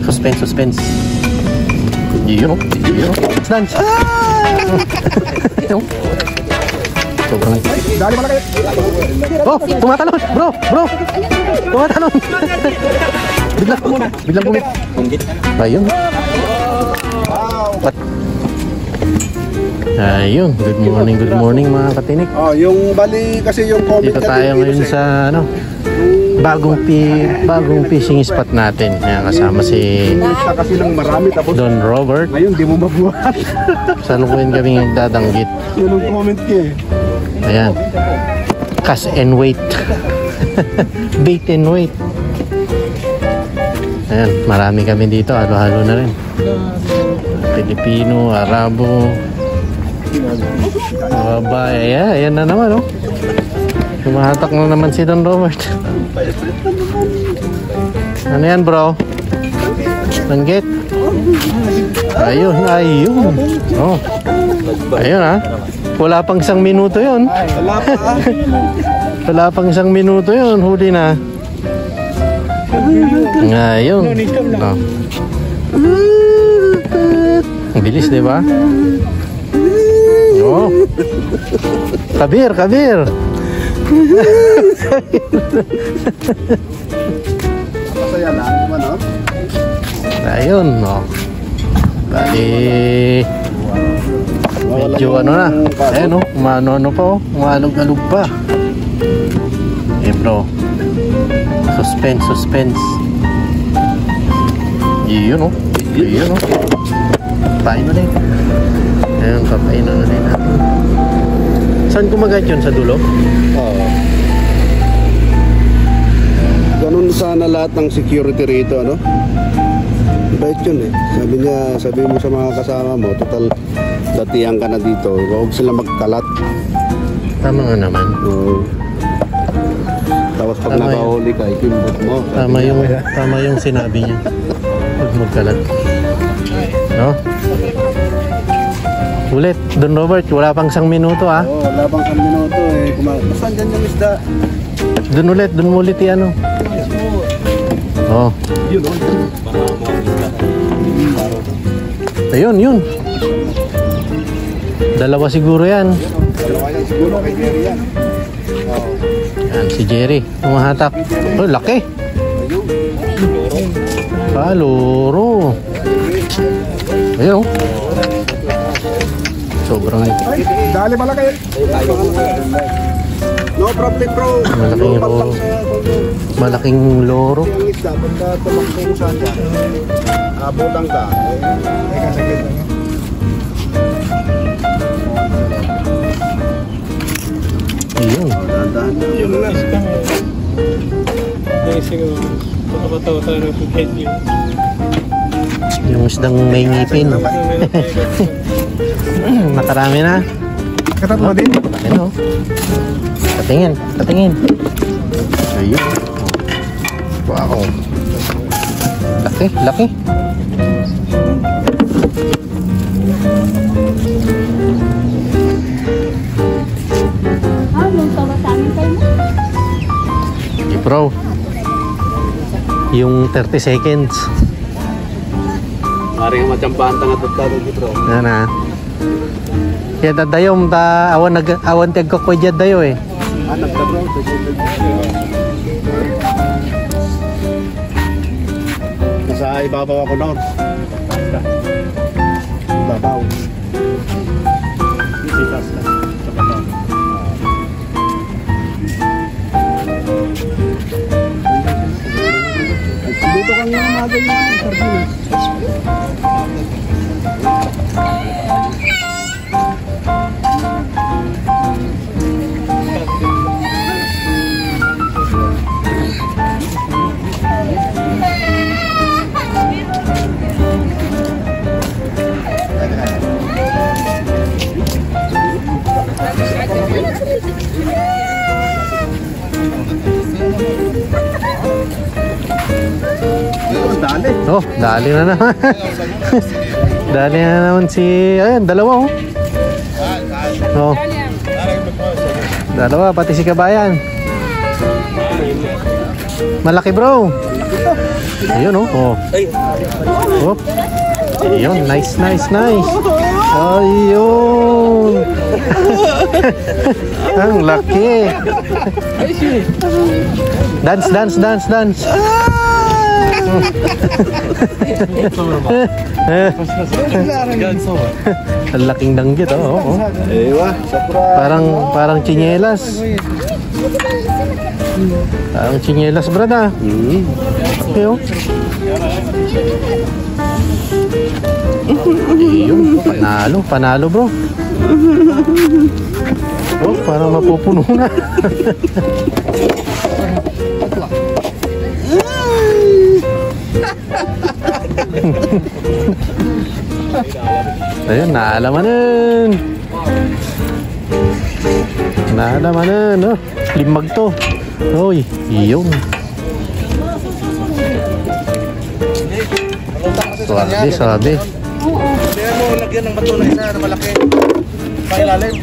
Suspense. Yun o. It's lunch. Sobrang. Dali malaki. Oh, tumatalon. Bro. Tumatalon. Biglang bumit. Ayun. Ayun. Good morning mga katinik. Oh, yung bali kasi yung comment dito tayo ngayon sa ano, bagong fishing spot natin. Ayan, kasama si kasi lang marami tapos Don Robert. ngayon di mo mabuhat. Salukuyan kami nagdadanggit. Yun ang comment ko eh. Ayan. Cast and wait. Bait and wait. Ayan, marami kami dito. Halo-halo na rin. Pilipino, Arabo, babae. Ayan na naman, oh. Tumahatak na naman si Don Robert. Ano yan, bro? Langgit? Ayun. Oh. Ayun, ha? Wala pang 1 minuto yun. Wala pang 1 minuto yun. Huli na. Ayun. No. Ang bilis, di ba? Oh. Kabir. Masaya na naman, no? Ayun, no. Bali medyo ano na. Ayan, no. Umano pa, oh. Umalog-alog pa. Eh, bro. Suspense. Yun, no. Papain na rin. Ayan, papain na rin natin. Saan kumagat yun? Sa dulo? Oo. Ganun sana lahat ng security rito, ano? Bait yun eh. Sabi mo sa mga kasama mo, total datihan ka na dito. Huwag sila magkalat. Tama nga naman. Oo. Tapos pag nakahuli ka, ikimbot mo. Tama yung sinabi niya. Huwag magkalat. No? Ulit, Don Robert, wala pang 1 minuto, ha? Oo, wala pang 1 minuto eh. Basta dyan yung isda. Doon ulit yan, oh. Oh. Ayun. Dalawa siguro yan. Dalawa yan siguro kay Jerry yan. Yan, si Jerry. Umahatak. Oh, laki. Loro. Ayun. Sobrang. Dali malaki. No problem, bro. Malaking loro. Malaking loro. Yung isda, pagka tumakbo mo saan yan, abutang ka. Ay kasagit na. Ayun. Yung last ka. Yung isdang may ngipin. Nakarami na. Katat mo din? Ano? Katingin. Ayun. Wow. Laki. Bro, yung 30 seconds. Maring macambahan tanga tutado di bro. Na. Kaya dadayom ta awan tag ko jad dayo eh. Anak ka bro. Nasa ibabaw ako noon. Ibabaw. Isitas ka. Dito kang namagal yung sardinas. Oh, dali na naman. Dali na naman si, ayun, dalawa oh. Oh. Dalawa, pati si Kabayan. Malaki bro. Ayun oh. Oh. Oh. Ayun, nice. Ayun. Ang laki. Dance. Ang laking danggit oh. Ewa, Parang tsinelas. Parang tsinelas, brada. Okay, oh. Ayun, panalo bro. Oh, parang mapupuno na. Ayun, naalamanan. Oh, limag to. Oy, iyong. Sabi. Kaya mo lagyan ng bato na isa na malaki. Pailalim.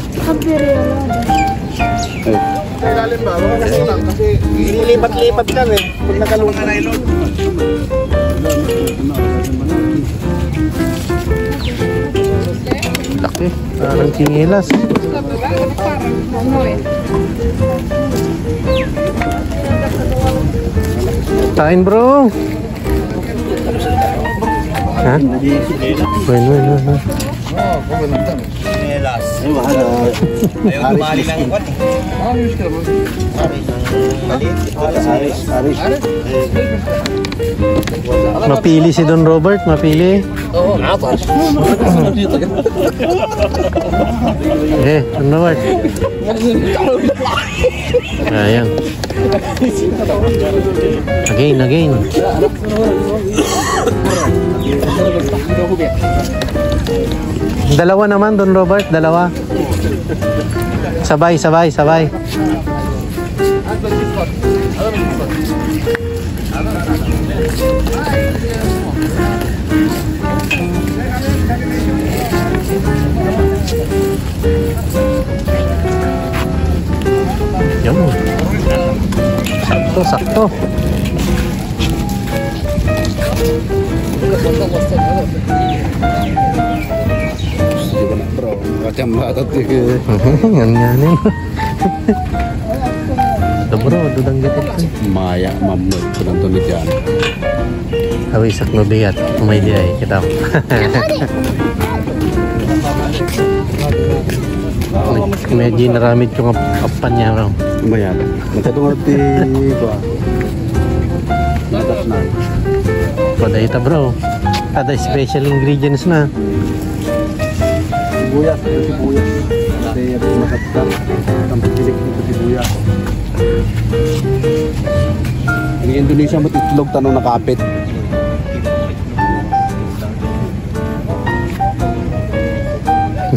Pailalim ba? Kasi lang kasi lilipat-lipat yan eh. Pag nakalungan na ilog. Laki, parang tsinelas. Kain bro. Ha? Bueno. Nelas. Ayaw bali ng kwat. Aris. Mapili si Don Robert, mapili. Oo, atas. Don Robert. Ayan. Again. Dalawa naman, Don Robert, dalawa. Sabay. Yan. Sakto. Bro, macam bata tuh. Nganin. Bro, dudang gitu kan. Maya mamut penonton di jalan. Awisak no bigat, may di ay kita. Medyo naramid yung apan niya raw. Lumayan. Magkatong arti ko. Natas na. Pada ita bro. Ada special ingredients na. Sibuyas. Kasi ada makatang tampak cilik itu sibuyas. Di Indonesia mo itlog tanong nakapit.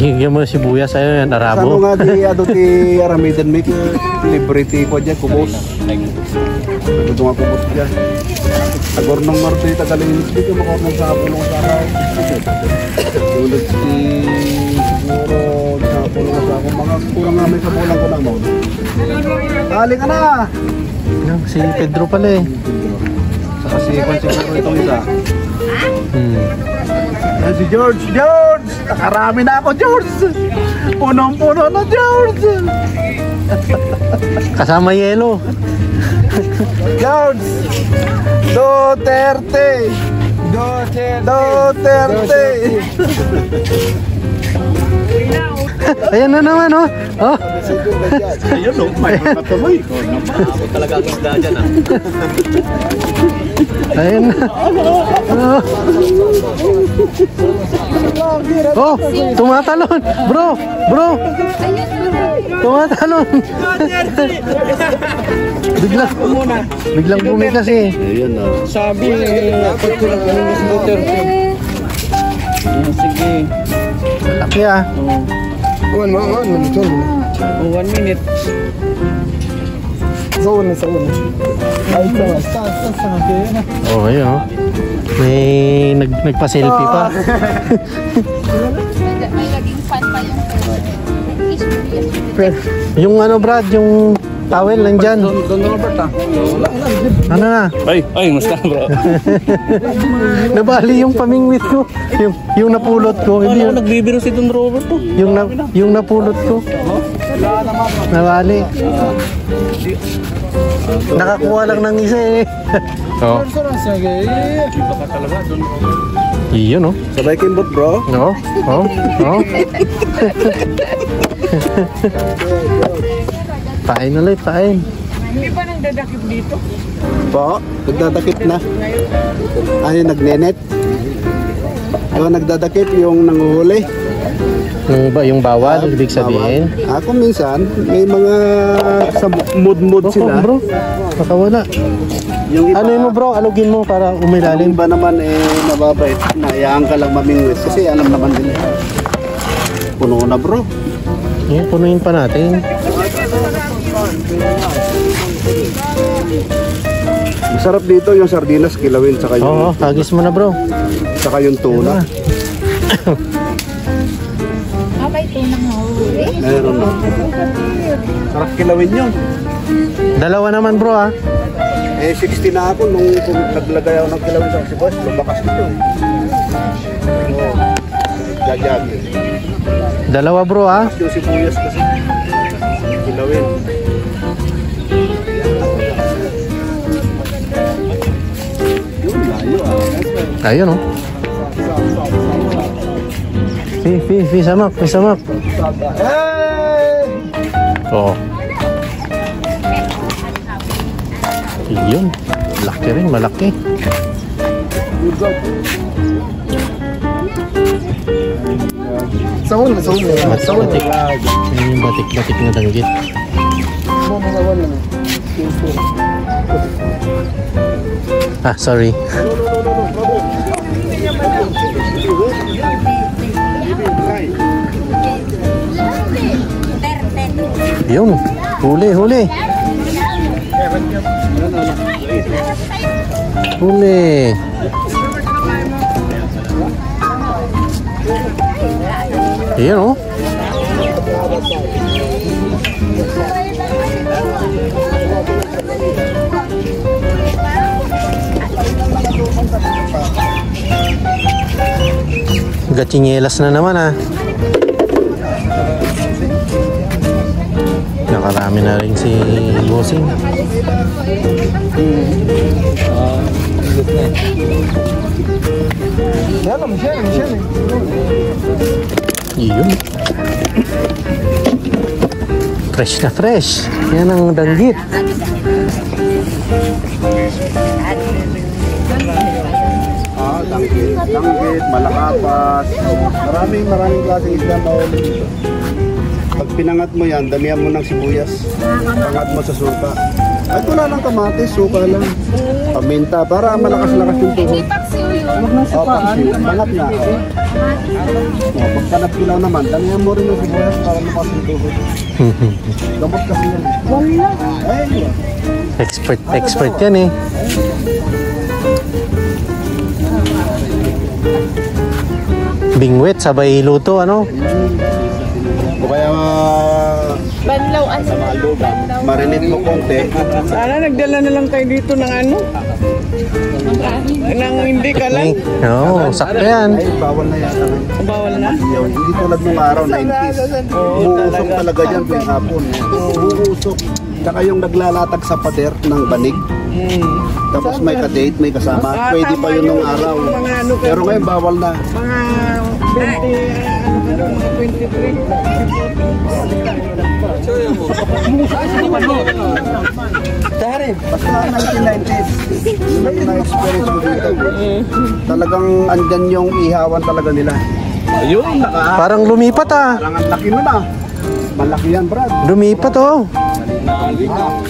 Gigyan mo sibuyas ayo yan, arabo. Ano nga di ato ti aramidan make liberty ko dyan, kubos. Ito nga kubos dyan. Agor ng Marte, tagalingin hindi ka makakunong sa pulong sa ako. Tulad si siguro sa pulong sa ako. Mga kurang nga may kabulang ko lang mo. Tali ka na! Si Pedro pala eh. Saka si Juan siguro itong isa. Si George! Nakarami na ako, George! Punong-puno na, George! Kasama yelo. George! Duterte! Ayan na naman oh. Ayun o, may matuloy. Talaga ang isda dyan ah. Ayan na. Oh, tumatalon. Bro. Tumatalon. Biglang bumi kasi. Ayun o. Sabi, pagkulang ka ng scooter. Sige. Laki ah. 1 minute. Sa una. Ay, Oh, ayun oh. May nagpa-selfie pa. May naging fan pa yung Yung ano Brad, yung towel nandyan. Don Robert ah. Ano na? Ay, mas ka bro. Nabali yung pamingwit ko. Yung napulot ko. Hindi Ano nagbibiro si Don Robert to? yung napulot ko. Nabali. Nakakuha lang ng isa eh. Oh. Iba ka talaga, Don Robert. Iyon oh. Sabay kimbot bro. No? Oh. Oh. Pain ulit, pain. Hindi ba nang dadakip dito? Po, nagdadakip na. Ay, nagnenet. Yung nagdadakip, yung nanguhuli. Yung bawal, ibig sabihin. Ako minsan, may mga sa mood sila. Bro, nakawala. Yung iba, Ano yun mo bro? Alugin mo para yung umilalim. iba naman mababait. Nayaan ka lang mamingwit kasi alam naman nila. Puno na bro. Yan, punuin pa natin. Masarap dito yung sardinas, kilawin, saka Oo, yung, hagis mo na bro. saka yung tuna. May tunang nahuli. Meron na. Sarap kilawin yun. Dalawa naman bro ah. 60 na ako nung naglagay ako ng kilawin sa sibuyas, lumakas ito. Jagjag. Dalawa bro ah. Yung sibuyas kasi. Kilawin. Yun, layo ah. Ayun oh. Samak. Hey! Oo. Yun. Laki rin, malaki. Sawon na. Batik. Ano yung batik na danggit? Ah, sorry. Yun. Huli. Huli. Ayan oh. Gatsinyelas na naman ah. Nakarami na rin si Bossing. Yun. Fresh na fresh. Yan ang danggit. Danggit, malakapas. Maraming klaseng isda na uli dito. Pag pinangat mo yan, damihan mo ng sibuyas. Pangat mo sa suka. Ay, wala lang kamatis, suka lang. Paminta, para malakas-lakas yung tuhod. Huwag na sukaan. Pangat na. Pagkanat kilaw naman, damihan mo rin yung sibuyas para lumas yung tuhod. Gamot kasi yan. Wala. Ay, Expert yan eh. Bingwit, sabay luto, ano? o kaya Banlaw ano? sa mga lupa, marinate mo konti. Sana nagdala na lang kayo dito ng ano? Nang hindi ka lang. Oo, sakto yan. Ay, bawal na yata ngayon. Bawal na. Hindi tulad nung araw, 90s. Umuusok talaga yan tuwing hapon. Umuusok. Tsaka yung naglalatag sa pader ng banig. Tapos may ka-date, may kasama. Pwede pa yun nung araw. Pero ngayon bawal na. Mga 23. Basta 1990s. Yung na-experience mo dito. Talagang andyan yung ihawan talaga nila. Ayun, Parang lumipat ah. parang ang laki nun ah. Malaki yan, Brad. Lumipat oh.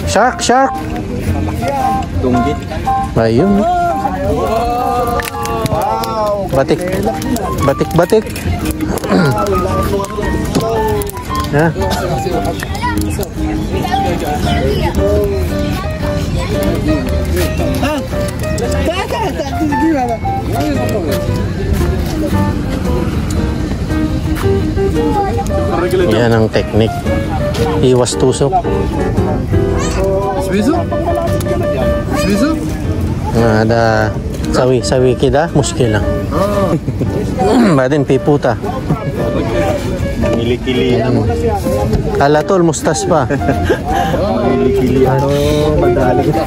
Shark. Tunggit. Ayun. Wow! Batik. Ha? Yan ang technique. Iwas tusok. Swiso? Swiso? Ada sawi kita muskil lang. Badin piputa. Milikili. Alatol mustas pa. Milikili. Madali kita.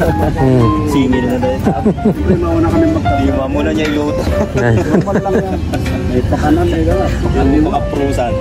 Singil na dahil. Mauna kami Di muna niya iluto. Normal lang yan. May pakanan, may galas. Yung mga prusan.